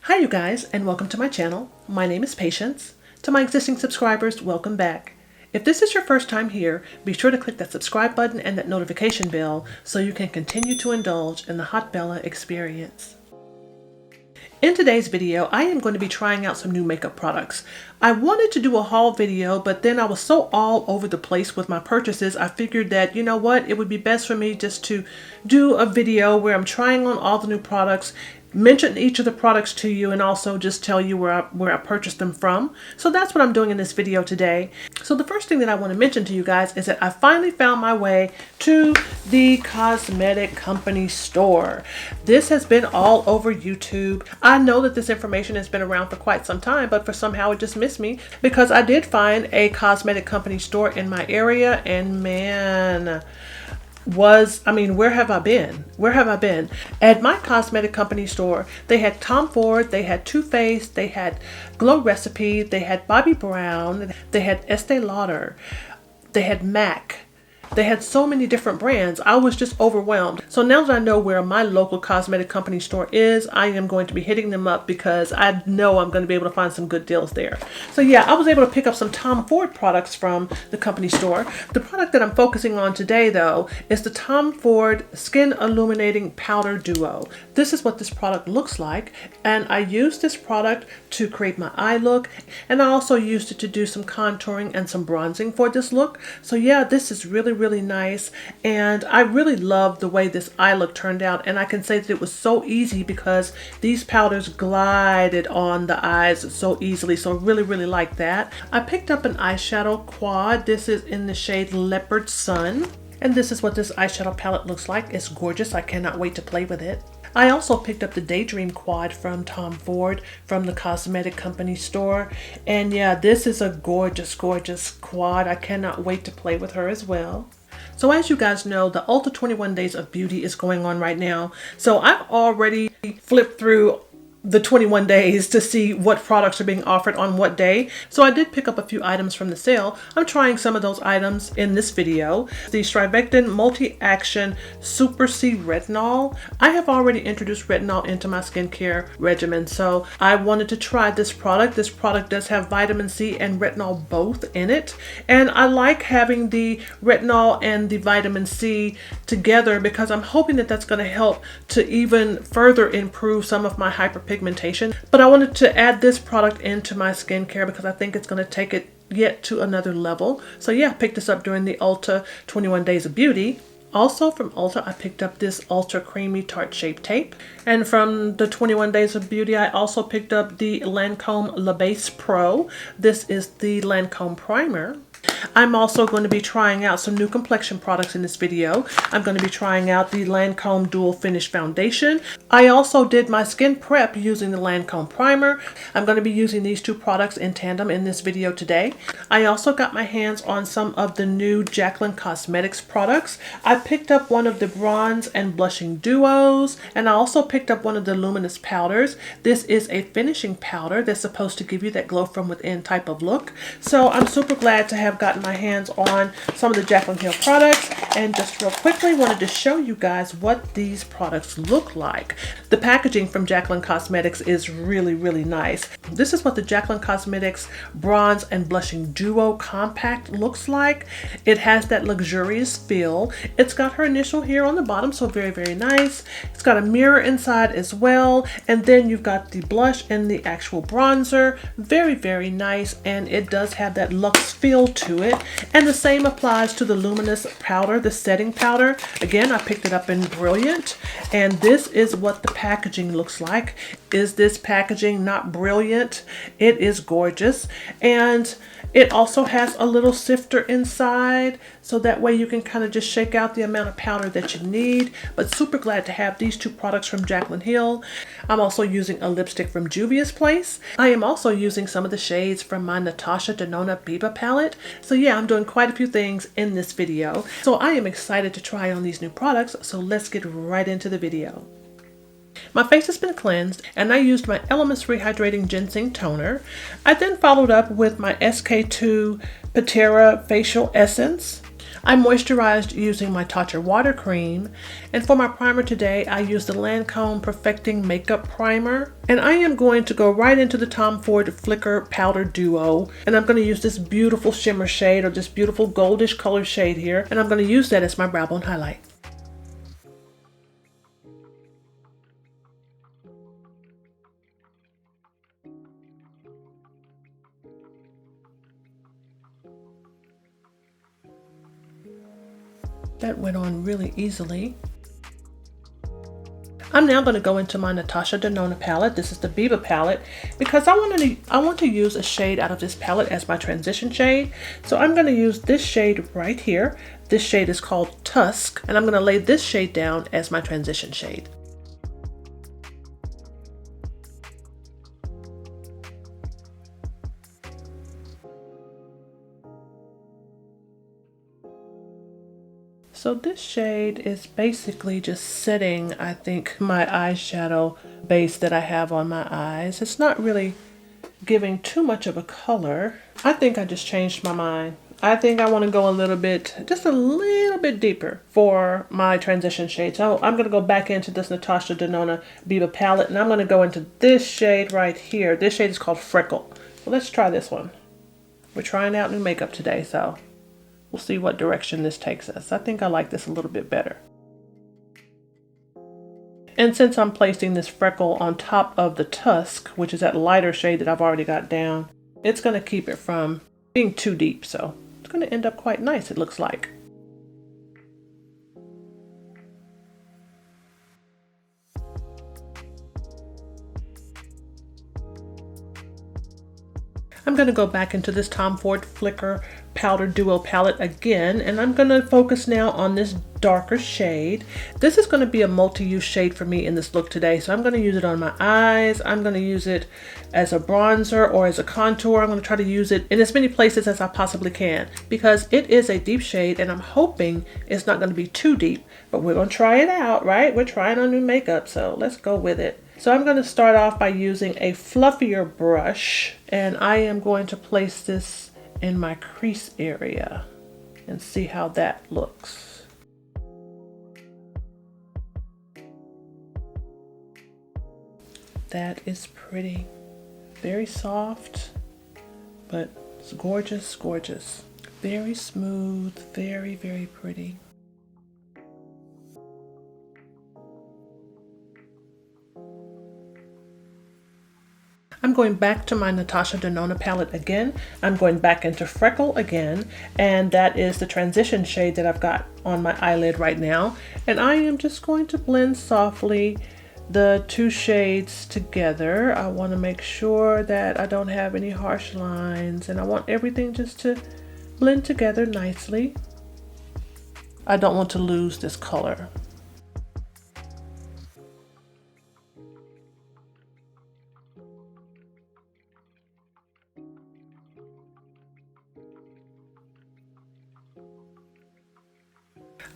Hi you guys, and welcome to my channel. My name is Patience. To my existing subscribers, welcome back. If this is your first time here, be sure to click that subscribe button and that notification bell so you can continue to indulge in the Hot Bella experience. In today's video, I am going to be trying out some new makeup products. I wanted to do a haul video, but then I was so all over the place with my purchases, I figured that, you know what, it would be best for me just to do a video where I'm trying on all the new products, mention each of the products to you, and also just tell you where I purchased them from. So that's what I'm doing in this video today. So the first thing that I want to mention to you guys is that I finally found my way to the Cosmetic company store. This has been all over YouTube. I know that this information has been around for quite some time, but for somehow it just missed me because I did find a Cosmetic company store in my area, and man, where have I been? Where have I been? At my Cosmetic company store, they had Tom Ford, they had Too Faced, they had Glow Recipe, they had Bobbi Brown, they had Estee Lauder, they had MAC. They had so many different brands. I was just overwhelmed. So now that I know where my local Cosmetic company store is, I am going to be hitting them up because I know I'm going to be able to find some good deals there. So yeah, I was able to pick up some Tom Ford products from the company store. The product that I'm focusing on today though is the Tom Ford Skin Illuminating Powder Duo. This is what this product looks like, and I used this product to create my eye look, and I also used it to do some contouring and some bronzing for this look. So yeah, this is really nice, and I really love the way this eye look turned out, and I can say that it was so easy because these powders glided on the eyes so easily, so really like that. I picked up an eyeshadow quad. This is in the shade Leopard Sun, and this is what this eyeshadow palette looks like. It's gorgeous. I cannot wait to play with it. I also picked up the Daydream quad from Tom Ford from the Cosmetic company store, and yeah, this is a gorgeous quad. I cannot wait to play with her as well. So as you guys know, the Ulta 21 Days of Beauty is going on right now, so I've already flipped through the 21 days to see what products are being offered on what day. So I did pick up a few items from the sale. I'm trying some of those items in this video. The Strivectin Multi-Action Super C Retinol. I have already introduced retinol into my skincare regimen, so I wanted to try this product. This product does have vitamin C and retinol both in it, and I like having the retinol and the vitamin C together because I'm hoping that that's going to help to even further improve some of my hyperpigmentation. But I wanted to add this product into my skincare because I think it's going to take it yet to another level. So yeah, I picked this up during the Ulta 21 Days of Beauty. Also from Ulta, I picked up this Ultra Creamy Tarte Shape Tape. And from the 21 Days of Beauty, I also picked up the Lancome La Base Pro. This is the Lancome Primer. I'm also going to be trying out some new complexion products in this video. I'm going to be trying out the Lancome Dual Finish Foundation. I also did my skin prep using the Lancome Primer. I'm going to be using these two products in tandem in this video today. I also got my hands on some of the new Jacklyn Cosmetics products. I picked up one of the bronze and blushing duos, and I also picked up one of the luminous powders. This is a finishing powder that's supposed to give you that glow from within type of look. So I'm super glad to have gotten my hands on some of the Jaclyn Hill products, and just real quickly wanted to show you guys what these products look like. The packaging from Jaclyn Cosmetics is really nice. This is what the Jaclyn Cosmetics Bronze and Blushing Duo Compact looks like. It has that luxurious feel. It's got her initial here on the bottom, so very nice. It's got a mirror inside as well, and then you've got the blush and the actual bronzer. Very nice, and it does have that luxe feel to it. And the same applies to the luminous powder, the setting powder. Again, I picked it up in Brilliant, and this is what the packaging looks like. Is this packaging not brilliant? It is gorgeous, and it also has a little sifter inside, so that way you can kind of just shake out the amount of powder that you need. But super glad to have these two products from Jaclyn Hill. I'm also using a lipstick from Juvia's Place. I am also using some of the shades from my Natasha Denona Biba palette. So yeah, I'm doing quite a few things in this video. So I am excited to try on these new products, so let's get right into the video. My face has been cleansed, and I used my Elements Rehydrating Ginseng Toner. I then followed up with my SK2 Patera Facial Essence. I moisturized using my Tatcha water cream, and for my primer today I used the Lancome Perfecting Makeup Primer, and I am going to go right into the Tom Ford Flicker Powder Duo, and I'm going to use this beautiful shimmer shade, or this beautiful goldish color shade here, and I'm going to use that as my brow bone highlight. That went on really easily. I'm now going to go into my Natasha Denona palette. This is the Biba palette because I want to use a shade out of this palette as my transition shade. So I'm going to use this shade right here. This shade is called Tusk, and I'm going to lay this shade down as my transition shade. So this shade is basically just setting, I think, my eyeshadow base that I have on my eyes. It's not really giving too much of a color. I think I just changed my mind. I think I want to go a little bit, just a little bit deeper for my transition shade. So I'm going to go back into this Natasha Denona Biba palette, and I'm going to go into this shade right here. This shade is called Freckle. So let's try this one. We're trying out new makeup today, so we'll see what direction this takes us. I think I like this a little bit better. And since I'm placing this Freckle on top of the Tusk, which is that lighter shade that I've already got down, it's going to keep it from being too deep. So it's going to end up quite nice, it looks like. I'm going to go back into this Tom Ford Flicker Powder Duo palette again, and I'm going to focus now on this darker shade. This is going to be a multi-use shade for me in this look today, so I'm going to use it on my eyes. I'm going to use it as a bronzer or as a contour. I'm going to try to use it in as many places as I possibly can because it is a deep shade, and I'm hoping it's not going to be too deep, but we're going to try it out, right? We're trying on new makeup, so let's go with it. So I'm going to start off by using a fluffier brush, and I am going to place this in my crease area and see how that looks. That is pretty. Very soft, but it's gorgeous, gorgeous. Very smooth, very, very pretty. I'm going back to my Natasha Denona palette again. I'm going back into Freckle again, and that is the transition shade that I've got on my eyelid right now. And I am just going to blend softly the two shades together. I want to make sure that I don't have any harsh lines, and I want everything just to blend together nicely. I don't want to lose this color.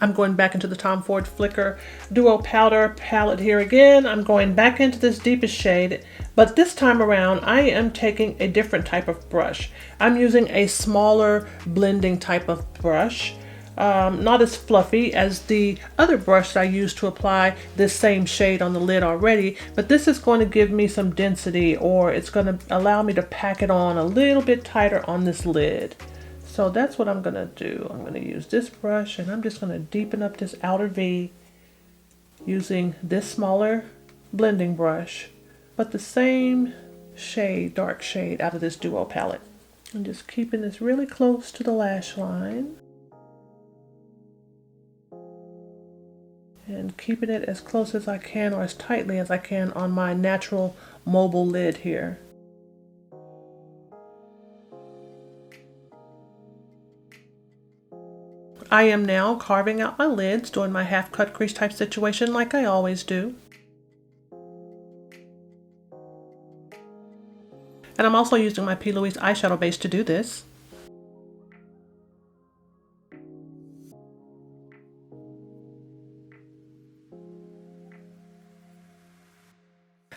I'm going back into the Tom Ford Flicker Duo Powder palette here again. I'm going back into this deepest shade, but this time around I am taking a different type of brush. I'm using a smaller blending type of brush, not as fluffy as the other brush that I used to apply this same shade on the lid already, but this is going to give me some density, or it's going to allow me to pack it on a little bit tighter on this lid. So that's what I'm going to do. I'm going to use this brush, and I'm just going to deepen up this outer V using this smaller blending brush, but the same shade, dark shade out of this Duo palette. I'm just keeping this really close to the lash line and keeping it as close as I can, or as tightly as I can, on my natural mobile lid here. I am now carving out my lids, doing my half cut crease type situation like I always do. And I'm also using my P. Louise eyeshadow base to do this.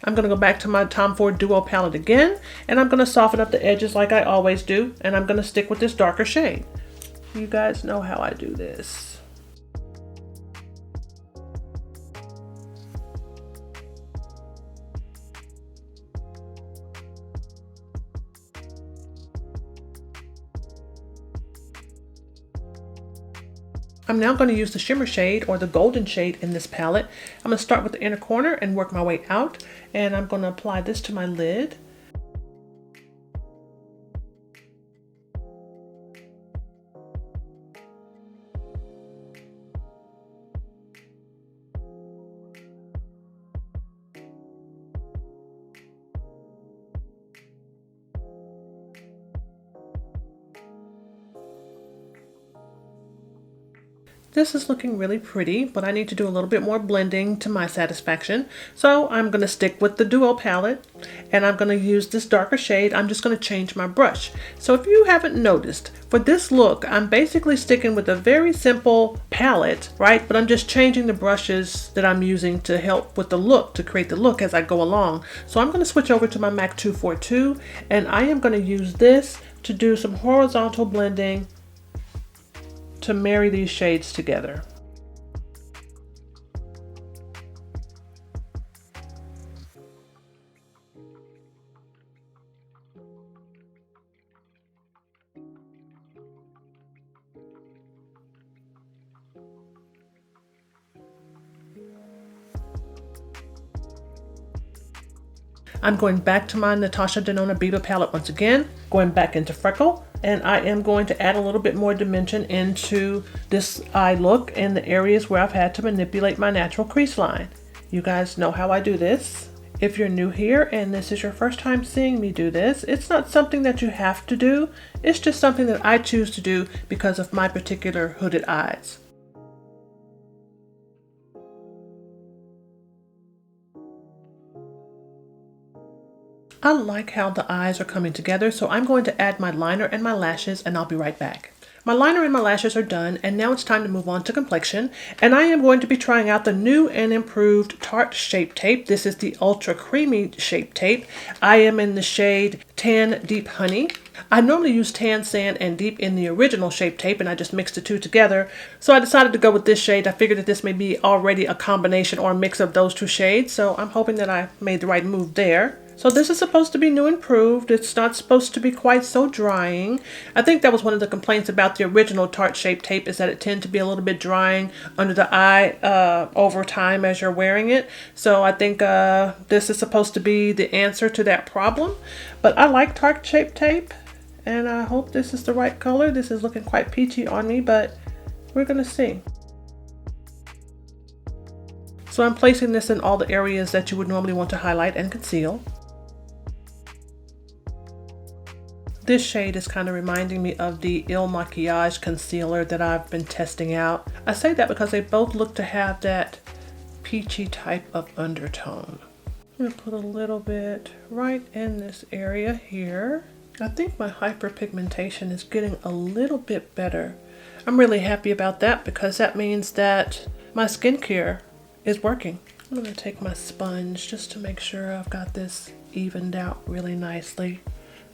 I'm going to go back to my Tom Ford Duo palette again, and I'm going to soften up the edges like I always do, and I'm going to stick with this darker shade. You guys know how I do this. I'm now going to use the shimmer shade or the golden shade in this palette. I'm going to start with the inner corner and work my way out, and I'm going to apply this to my lid. This is looking really pretty, but I need to do a little bit more blending to my satisfaction. So I'm going to stick with the Duo palette, and I'm going to use this darker shade. I'm just going to change my brush. So if you haven't noticed, for this look, I'm basically sticking with a very simple palette, right? But I'm just changing the brushes that I'm using to help with the look, to create the look as I go along. So I'm going to switch over to my MAC 242, and I am going to use this to do some horizontal blending to marry these shades together. I'm going back to my Natasha Denona Biba palette once again, going back into Freckle, and I am going to add a little bit more dimension into this eye look in the areas where I've had to manipulate my natural crease line. You guys know how I do this. If you're new here and this is your first time seeing me do this, it's not something that you have to do. It's just something that I choose to do because of my particular hooded eyes. I like how the eyes are coming together, so I'm going to add my liner and my lashes, and I'll be right back. My liner and my lashes are done, and now it's time to move on to complexion. And I am going to be trying out the new and improved Tarte Shape Tape. This is the Ultra Creamy Shape Tape. I am in the shade Tan Deep Honey. I normally use Tan Sand and Deep in the original Shape Tape, and I just mixed the two together. So I decided to go with this shade. I figured that this may be already a combination or a mix of those two shades, so I'm hoping that I made the right move there. So this is supposed to be new and improved. It's not supposed to be quite so drying. I think that was one of the complaints about the original Tarte Shape Tape, is that it tended to be a little bit drying under the eye over time as you're wearing it. So I think this is supposed to be the answer to that problem. But I like Tarte Shape Tape, and I hope this is the right color. This is looking quite peachy on me, but we're gonna see. So I'm placing this in all the areas that you would normally want to highlight and conceal. This shade is kind of reminding me of the Il Makiage concealer that I've been testing out. I say that because they both look to have that peachy type of undertone. I'm gonna put a little bit right in this area here. I think my hyperpigmentation is getting a little bit better. I'm really happy about that because that means that my skincare is working. I'm gonna take my sponge just to make sure I've got this evened out really nicely.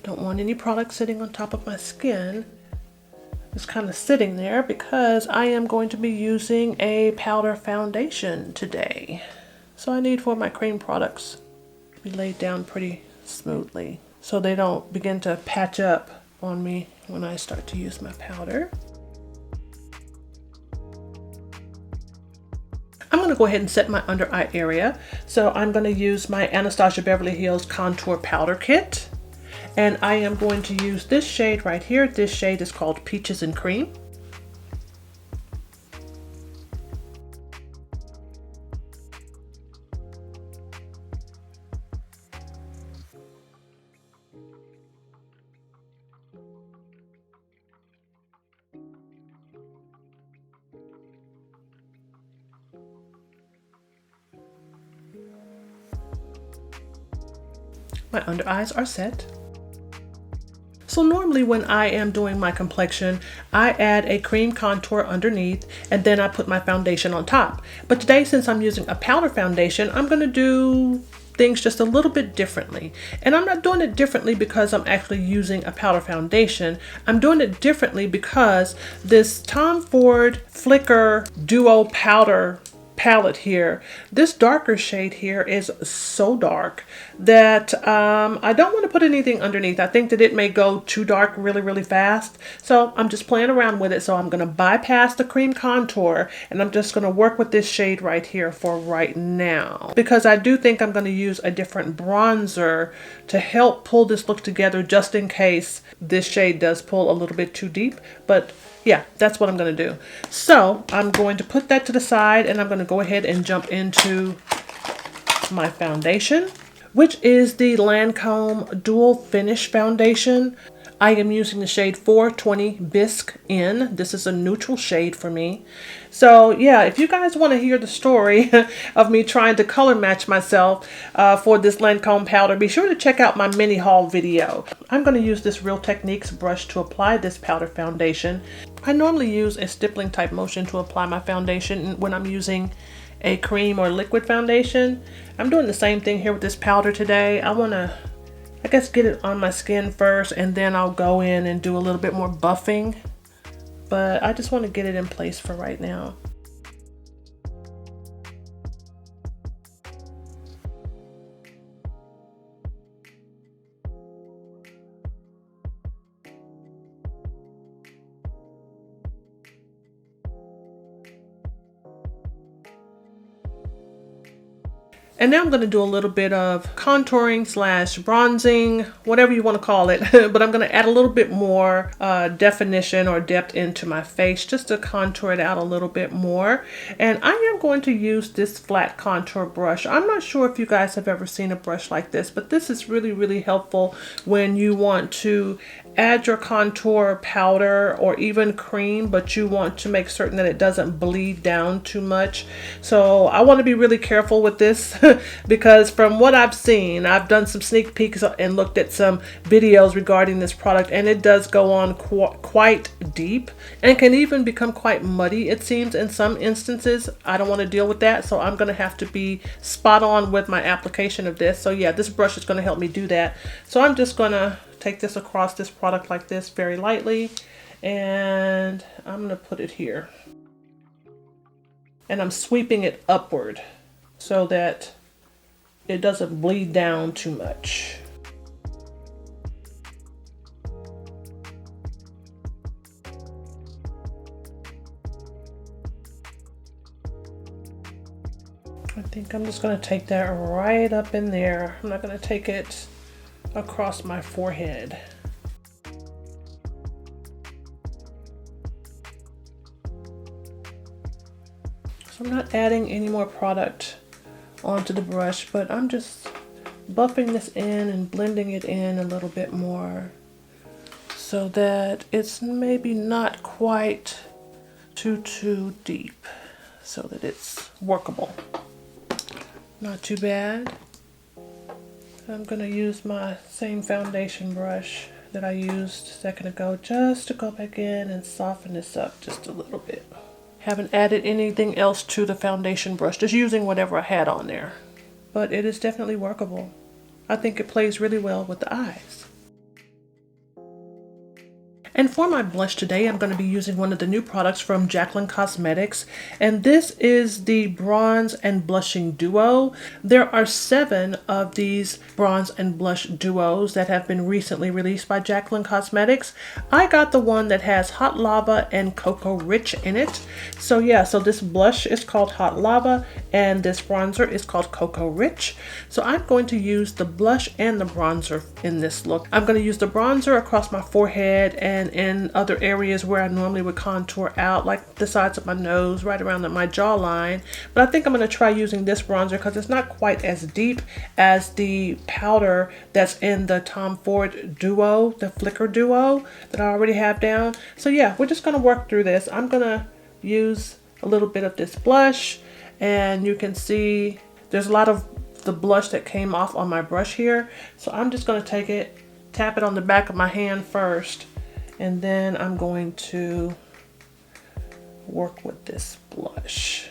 Don't want any product sitting on top of my skin. It's kind of sitting there because I am going to be using a powder foundation today. So I need for my cream products to be laid down pretty smoothly so they don't begin to patch up on me when I start to use my powder. I'm going to go ahead and set my under eye area. So I'm going to use my Anastasia Beverly Hills Contour Powder Kit. And I am going to use this shade right here. This shade is called Peaches and Cream. My under eyes are set. So normally when I am doing my complexion, I add a cream contour underneath and then I put my foundation on top. But today, since I'm using a powder foundation, I'm going to do things just a little bit differently. And I'm not doing it differently because I'm actually using a powder foundation. I'm doing it differently because this Tom Ford Flicker Duo Powder palette here, this darker shade here is so dark that I don't want to put anything underneath. I think that it may go too dark really fast, so I'm just playing around with it. So I'm going to bypass the cream contour and I'm just going to work with this shade right here for right now, because I do think I'm going to use a different bronzer to help pull this look together, just in case this shade does pull a little bit too deep. But yeah, that's what I'm going to do. So I'm going to put that to the side and I'm going to go ahead and jump into my foundation, which is the Lancome Dual Finish Foundation. I am using the shade 420 Bisque in. This is a neutral shade for me. So yeah, if you guys want to hear the story of me trying to color match myself for this Lancome powder, be sure to check out my mini haul video. I'm going to use this Real Techniques brush to apply this powder foundation. I normally use a stippling type motion to apply my foundation when I'm using a cream or liquid foundation. I'm doing the same thing here with this powder today. I want to, I guess, get it on my skin first, and then I'll go in and do a little bit more buffing. But I just want to get it in place for right now. And now I'm going to do a little bit of contouring slash bronzing, whatever you want to call it. But I'm going to add a little bit more definition or depth into my face, just to contour it out a little bit more. And I am going to use this flat contour brush. I'm not sure if you guys have ever seen a brush like this, but this is really helpful when you want to add your contour powder or even cream, but you want to make certain that it doesn't bleed down too much. So I want to be really careful with this because from what I've seen, I've done some sneak peeks and looked at some videos regarding this product, and it does go on quite deep and can even become quite muddy, it seems, in some instances. I don't want to deal with that, so I'm going to have to be spot on with my application of this. So yeah, this brush is going to help me do that. So I'm just going to take this across this product like this very lightly, and I'm going to put it here. And I'm sweeping it upward so that it doesn't bleed down too much. I think I'm just going to take that right up in there. I'm not going to take it across my forehead. So I'm not adding any more product onto the brush, but I'm just buffing this in and blending it in a little bit more so that it's maybe not quite too deep, so that it's workable. Not too bad. I'm going to use my same foundation brush that I used a second ago just to go back in and soften this up just a little bit. Haven't added anything else to the foundation brush, just using whatever I had on there. But it is definitely workable. I think it plays really well with the eyes. And for my blush today, I'm going to be using one of the new products from Jacklyn Cosmetics, and this is the Bronze and Blushing Duo. There are 7 of these bronze and blush duos that have been recently released by Jacklyn Cosmetics. I got the one that has Hot Lava and Cocoa Rich in it. So yeah, so this blush is called Hot Lava and this bronzer is called Cocoa Rich. So I'm going to use the blush and the bronzer in this look. I'm going to use the bronzer across my forehead and in other areas where I normally would contour out, like the sides of my nose, right around my jawline. But I think I'm going to try using this bronzer because it's not quite as deep as the powder that's in the Tom Ford Duo, the Flicker Duo that I already have down. So yeah, we're just going to work through this. I'm going to use a little bit of this blush, and you can see there's a lot of the blush that came off on my brush here. So I'm just going to take it, tap it on the back of my hand first, and then I'm going to work with this blush.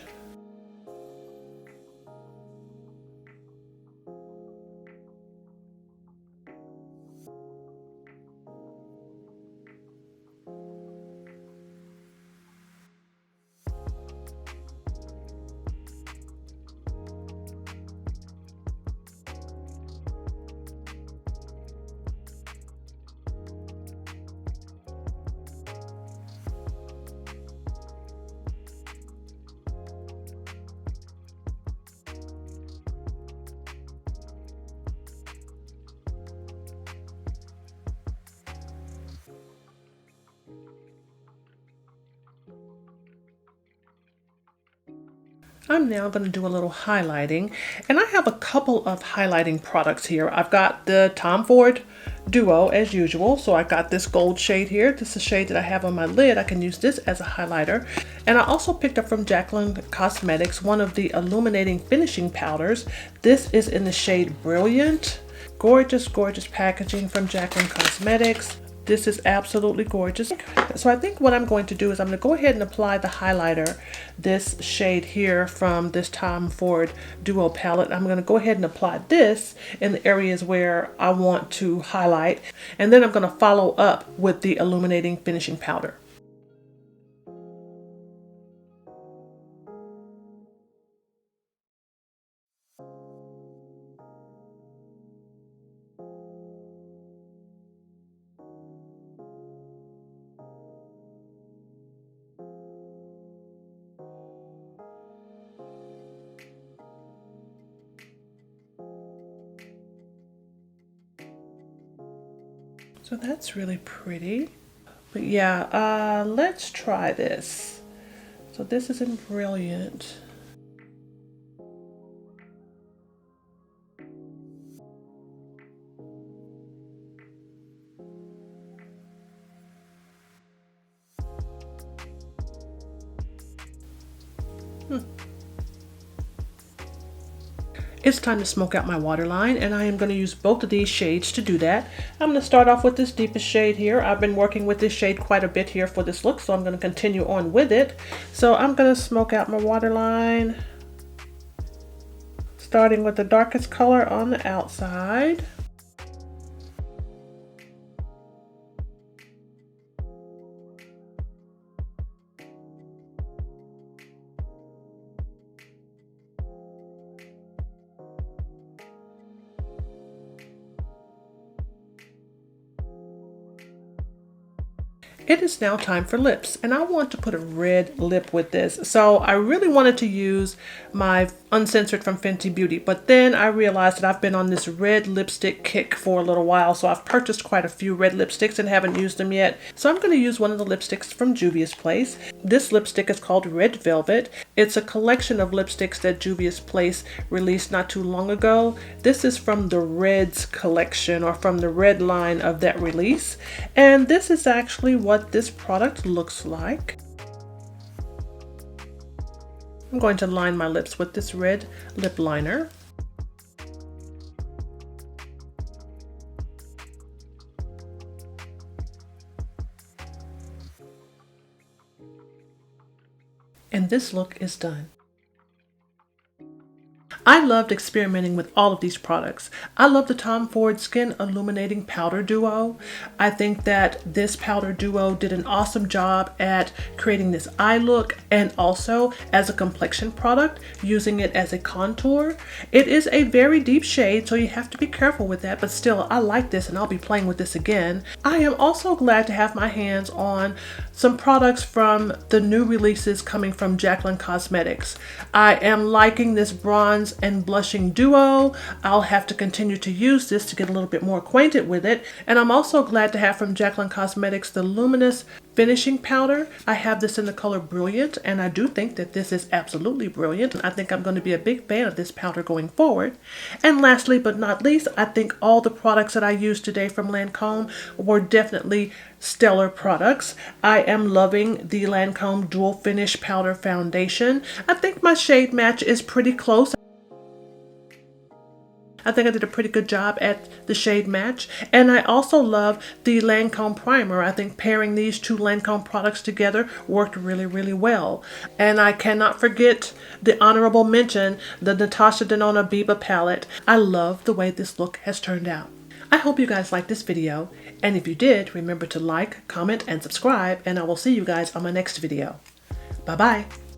I'm now going to do a little highlighting, and I have a couple of highlighting products here. I've got the Tom Ford Duo as usual, so I got this gold shade here. This is a shade that I have on my lid. I can use this as a highlighter. And I also picked up from Jacklyn Cosmetics one of the illuminating finishing powders. This is in the shade Brilliant. Gorgeous, gorgeous packaging from Jacklyn Cosmetics. This is absolutely gorgeous. So I think what I'm going to do is I'm going to go ahead and apply the highlighter, this shade here from this Tom Ford Duo palette. I'm going to go ahead and apply this in the areas where I want to highlight. And then I'm going to follow up with the illuminating finishing powder. So that's really pretty. But yeah, let's try this. So this is in Brilliant. It's time to smoke out my waterline, and I am going to use both of these shades to do that. I'm going to start off with this deepest shade here. I've been working with this shade quite a bit here for this look, so I'm going to continue on with it. So I'm going to smoke out my waterline, starting with the darkest color on the outside. It is now time for lips, and I want to put a red lip with this. So I really wanted to use my Uncensored from Fenty Beauty, but then I realized that I've been on this red lipstick kick for a little while, so I've purchased quite a few red lipsticks and haven't used them yet. So I'm going to use one of the lipsticks from Juvia's Place. This lipstick is called Red Velvet. It's a collection of lipsticks that Juvia's Place released not too long ago. This is from the Reds collection, or from the red line of that release, and this is actually what this product looks like. I'm going to line my lips with this red lip liner. And this look is done. I loved experimenting with all of these products. I love the Tom Ford Skin Illuminating Powder Duo. I think that this powder duo did an awesome job at creating this eye look, and also as a complexion product, using it as a contour. It is a very deep shade, so you have to be careful with that, but still, I like this and I'll be playing with this again. I am also glad to have my hands on some products from the new releases coming from Jacklyn Cosmetics. I am liking this bronze and blushing duo. I'll have to continue to use this to get a little bit more acquainted with it. And I'm also glad to have from Jacklyn Cosmetics the luminous finishing powder. I have this in the color Brilliant, and I do think that this is absolutely brilliant. I think I'm going to be a big fan of this powder going forward. And lastly but not least, I think all the products that I used today from Lancome were definitely stellar products. I am loving the Lancome Dual Finish Powder Foundation. I think my shade match is pretty close. I think I did a pretty good job at the shade match. And I also love the Lancome primer. I think pairing these two Lancome products together worked really, really well. And I cannot forget the honorable mention, the Natasha Denona Biba palette. I love the way this look has turned out. I hope you guys liked this video. And if you did, remember to like, comment, and subscribe. And I will see you guys on my next video. Bye-bye.